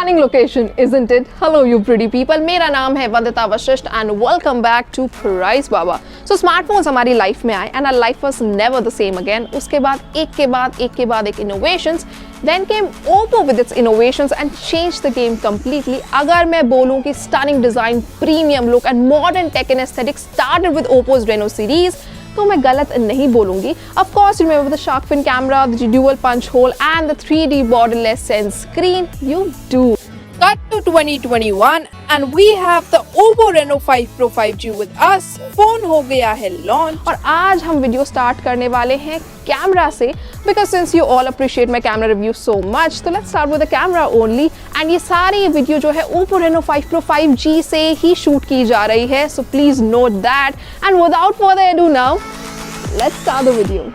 Stunning location, isn't it? Hello you pretty people. मेरा नाम है Vandita Vashishtha and welcome back to Pricebaba. So smartphones हमारी life में आए and our life was never the same again. उसके बाद एक innovations. Then came OPPO with its innovations and changed the game completely. अगर मैं बोलूँ कि stunning design, premium look and modern tech and aesthetic started with OPPO's Reno series, तो मैं गलत नहीं बोलूंगी. Of course, remember the shark fin camera, the dual punch hole and the 3D borderless sense screen. You do. Cut to 2021 and we have the OPPO Reno5 Pro 5G with us. Phone हो गया है launch और आज हम video start करने वाले हैं camera से, because since you all appreciate my camera review so much, तो let's start with the camera only. And ये सारी वीडियो जो है OPPO Reno5 Pro 5G से ही शूट की जा रही है, so please note that. And without further ado now, let's start the video.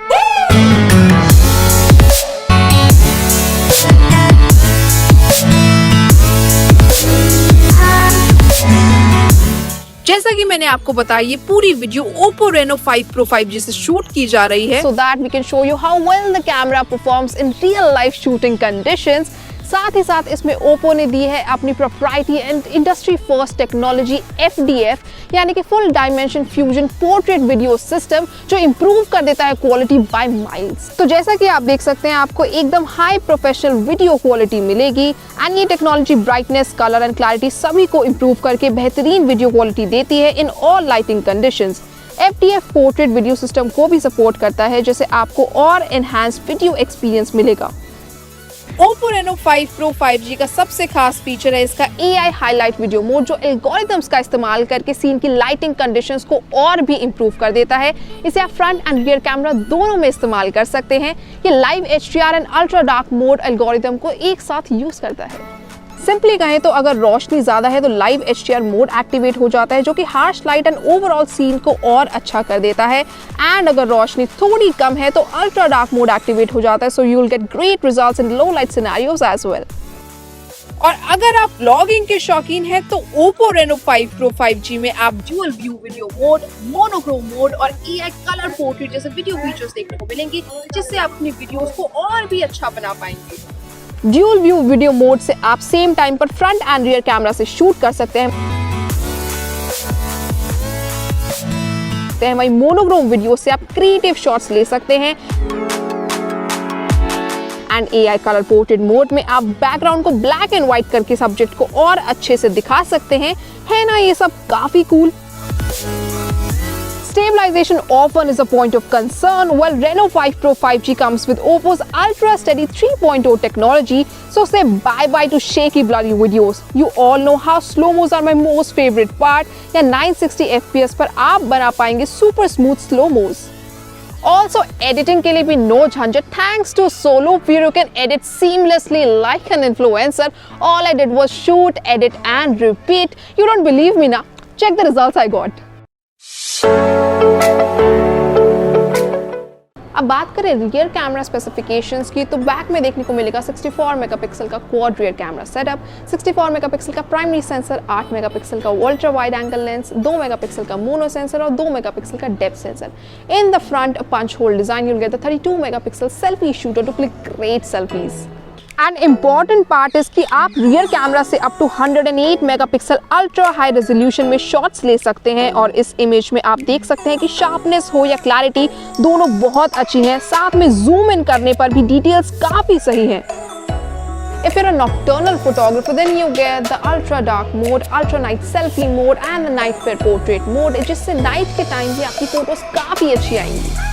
जैसा कि मैंने आपको बताया, ये पूरी video OPPO Reno5 Pro 5G से शूट की जा रही है, so that we can show you how well the camera performs in real life shooting conditions. साथ ही साथ इसमें OPPO ने दी है अपनी proprietary and industry first technology FDF, यानी कि full dimension fusion portrait video system, जो improve कर देता है quality by miles. तो जैसा कि आप देख सकते हैं, आपको एकदम high professional video quality मिलेगी and ये technology brightness, color and clarity सभी को improve करके बेहतरीन video quality देती है in all lighting conditions. FDF portrait video system को भी support करता है, जिससे आपको और enhanced video experience मिलेगा. OPPO Reno5 Pro 5G का सबसे खास फीचर है इसका AI हाईलाइट वीडियो मोड, जो एल्गोरिथम्स का इस्तेमाल करके सीन की लाइटिंग कंडीशंस को और भी इंप्रूव कर देता है. इसे आप फ्रंट एंड रियर कैमरा दोनों में इस्तेमाल कर सकते हैं. ये live HDR and ultra dark mode algorithm को एक साथ यूज करता है. सिंपली कहें तो अगर रोशनी ज्यादा है तो लाइव HDR मोड एक्टिवेट हो जाता है, जो कि harsh light and overall scene को और अच्छा कर देता है. एंड अगर रोशनी थोड़ी कम है तो अल्ट्रा डार्क मोड एक्टिवेट हो जाता है, so you will get great results in low light scenarios as well. और अगर आप व्लॉगिंग के शौकीन हैं तो OPPO Reno5 Pro 5G में आप dual view video mode, monochrome mode और AI कलर पोर्ट्रेट जैसे वीडियो फीचर्स देखने को मिलेंगे, जिससे आप अपनी वीडियोस को और भी अच्छा बना पाएंगे. ड्यूल व्यू वीडियो मोड से आप सेम टाइम पर फ्रंट एंड रियर कैमरा से शूट कर सकते हैं. वहीं मोनोक्रोम वीडियो से आप क्रिएटिव शॉट्स ले सकते हैं. And AI colour portrait mode में आप बैकग्राउंड को ब्लैक एंड व्हाइट करके सब्जेक्ट को और अच्छे से दिखा सकते हैं. है ना ये सब काफी cool. Stabilization often is a point of concern. Well, Reno5 Pro 5G comes with OPPO's Ultra Steady 3.0 technology, so say bye-bye to shaky blurry videos. You all know how slow-mos are my most favorite part. या 960 FPS पर आप बना पाएंगे super smooth slow-mos. Also, editing के लिए भी no झंझट. Thanks to SOLOPS, you can edit seamlessly like an influencer. All I did was shoot, edit and repeat. You don't believe me na? Check the results I got. अब बात करें rear camera specifications की, तो back में देखने को मिलेगा 64 megapixel का quad rear camera setup, 64 megapixel का प्राइमरी सेंसर, 8 मेगापिक्सल का ultra wide angle lens, 2 megapixel का मोनो सेंसर और 2 मेगापिक्सल का depth sensor. In the front punch hole design you will get the 32 megapixel selfie shooter to click great selfies. And important part is कि आप rear camera से up to 108 megapixel ultra high resolution में shots ले सकते हैं. और इस image में आप देख सकते हैं कि शार्पनेस हो या क्लैरिटी दोनों बहुत अच्छी हैं. साथ में जूम इन करने पर भी डिटेल्स काफी सही हैं. If you're a nocturnal photographer, then you get the ultra dark mode, ultra night selfie mode and the night fair portrait mode, जिससे नाइट के टाइम भी आपकी फोटोज काफी अच्छी आएंगी.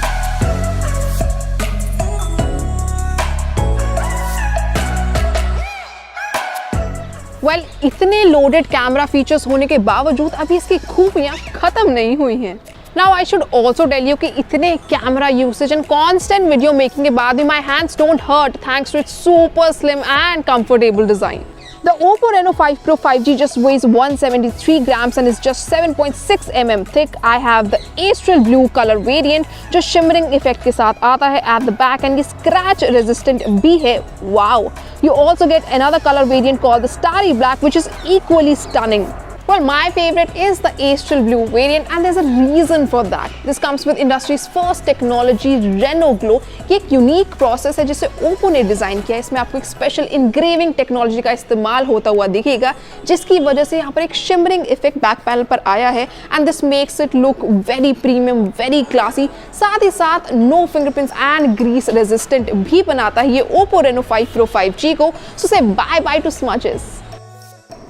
Well, इतने लोडेड कैमरा फीचर्स होने के बावजूद अभी इसकी खूबियां खत्म नहीं हुई हैं. Now I should also tell you कि इतने camera usage and constant video making के बाद भी my hands don't hurt thanks to its super slim and comfortable design. The OPPO Reno5 Pro 5G just weighs 173 grams and is just 7.6 mm thick. I have the ASTRAL blue color variant जो shimmering effect के साथ आता है at the back and ये scratch resistant भी है. Wow! You also get another color variant called the STARRY black which is equally stunning. Well, my favorite is the ASTRAL blue variant and there's a reason for that. This comes with industry's first technology Reno Glow. ये एक unique process है जिसे OPPO ने design किया है। इसमें आपको एक स्पेशल इंग्रेविंग टेक्नोलॉजी का इस्तेमाल होता हुआ दिखेगा, जिसकी वजह से यहाँ पर एक शिमरिंग इफेक्ट बैक पैनल पर आया है and this makes it look very premium, very classy. साथ ही साथ no fingerprints and grease resistant भी बनाता है ये OPPO Reno5 Pro 5G को। So say bye bye to smudges.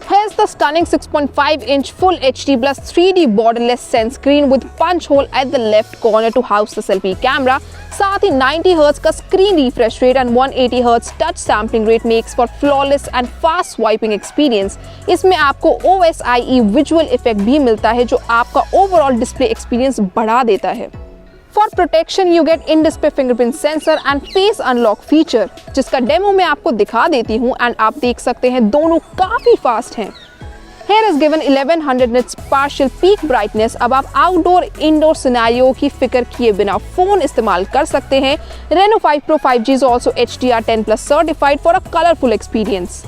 Here's the stunning 6.5-inch Full HD plus 3D borderless sense screen with punch hole at the left corner to house the selfie camera. साथ ही 90 Hz का screen refresh rate and 180 Hz touch sampling rate makes for flawless and fast swiping experience. इसमें आपको OSIE visual effect भी मिलता है जो आपका overall display experience बढ़ा देता है। For protection, you get in-display fingerprint sensor and face unlock feature, जिसका डेमो मैं आपको दिखा देती हूँ एंड आप देख सकते हैं दोनों काफी फास्ट हैं। Here is given 1100 nits partial peak brightness। अब आप आउटडोर इंडोर सिनेरियो की फिक्र किए बिना फोन इस्तेमाल कर सकते हैं। Reno5 Pro 5G is also HDR10+ certified for a colorful experience.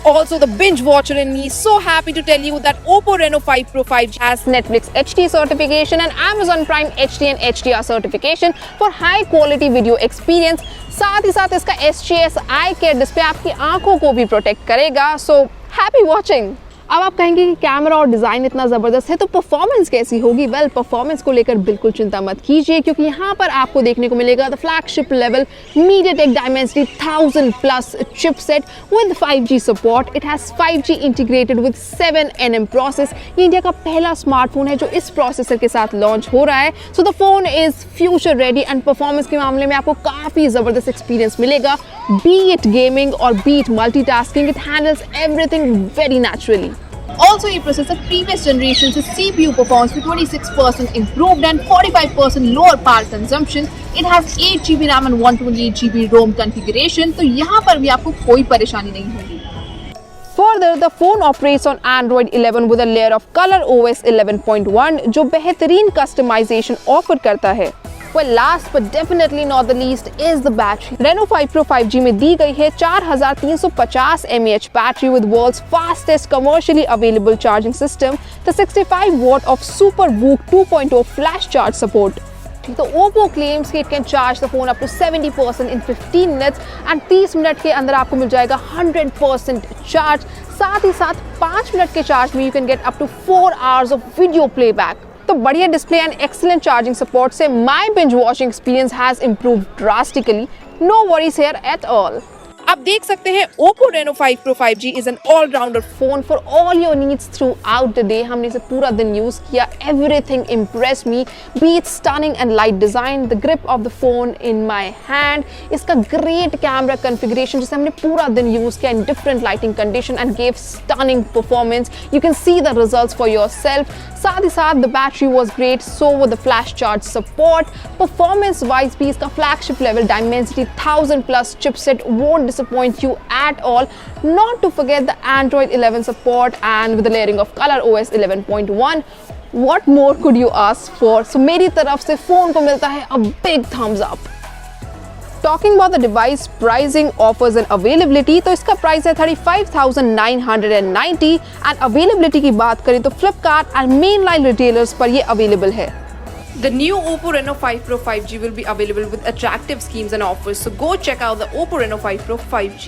Also, the binge watcher in me is so happy to tell you that OPPO Reno5 Pro 5G has Netflix HD certification and Amazon Prime HD and HDR certification for high quality video experience. साथ ही साथ इसका SGS आई care display आपकी आंखों को भी protect करेगा। So happy watching! अब आप कहेंगे कि कैमरा और डिज़ाइन इतना ज़बरदस्त है तो परफॉर्मेंस कैसी होगी? वेल, परफॉर्मेंस को लेकर बिल्कुल चिंता मत कीजिए, क्योंकि यहाँ पर आपको देखने को मिलेगा the flagship level MediaTek Dimensity 1000+ chipset with 5G support. It has 5G integrated with 7nm process. ये इंडिया का पहला स्मार्टफोन है जो इस प्रोसेसर के साथ लॉन्च हो रहा है। So the phone is future ready and performance के मामले में आपको काफ़ी ज़बरदस्त एक्सपीरियंस मिलेगा। बी इट गेमिंग और B it multitasking, it handles everything very naturally. Also, ये processor previous generation से CPU performance with 26% improved and 45% lower power consumption. It has 8GB RAM and 128GB ROM configuration, तो यहाँ पर भी आपको कोई परेशानी नहीं होगी। Further, the phone operates on Android 11 with a layer of ColorOS 11.1 जो बेहतरीन customization offer करता है। Well, last but definitely not the least is the battery. Reno5 Pro 5G में दी गई है 4350 mAh battery with world's fastest commercially available charging system, the 65 watt of Super VOOC 2.0 flash charge support. तो OPPO claims कि it can charge the phone up to 70% in 15 minutes and 30 minute के अंदर आपको मिल जाएगा 100% charge. साथ ही साथ 5 minute के चार्ज में you can get up to 4 hours of video playback. तो बढ़िया display and excellent charging support से my binge watching experience has improved drastically. No worries here at all. आप देख सकते हैं OPPO Reno5 Pro 5G is an all-rounder phone for all your needs throughout the day। हमने इसे पूरा दिन use किया। Everything impressed me, be it stunning and light design, the grip of the phone in my hand, इसका great camera configuration जिसे हमने पूरा दिन यूज किया in different lighting condition and gave stunning performance। You can see the results for yourself। साथ ही साथ the battery was great, so with the flash charge support। Performance wise भी इसका flagship level Dimensity 1000+ chipset won't disappoint you at all। Not to forget the Android 11 support and with the layering of ColorOS 11.1। What more could you ask for? So मेरी तरफ से phone को मिलता है a big thumbs up। Talking about the device pricing, offers and availability, तो इसका price है 35,990 and availability की बात करें तो फ्लिपकार्ट एंड मेनलाइन रिटेलर्स पर ये अवेलेबल है। The new OPPO Reno5 Pro 5G will be available with attractive schemes and offers, so go check out the OPPO Reno5 Pro 5G.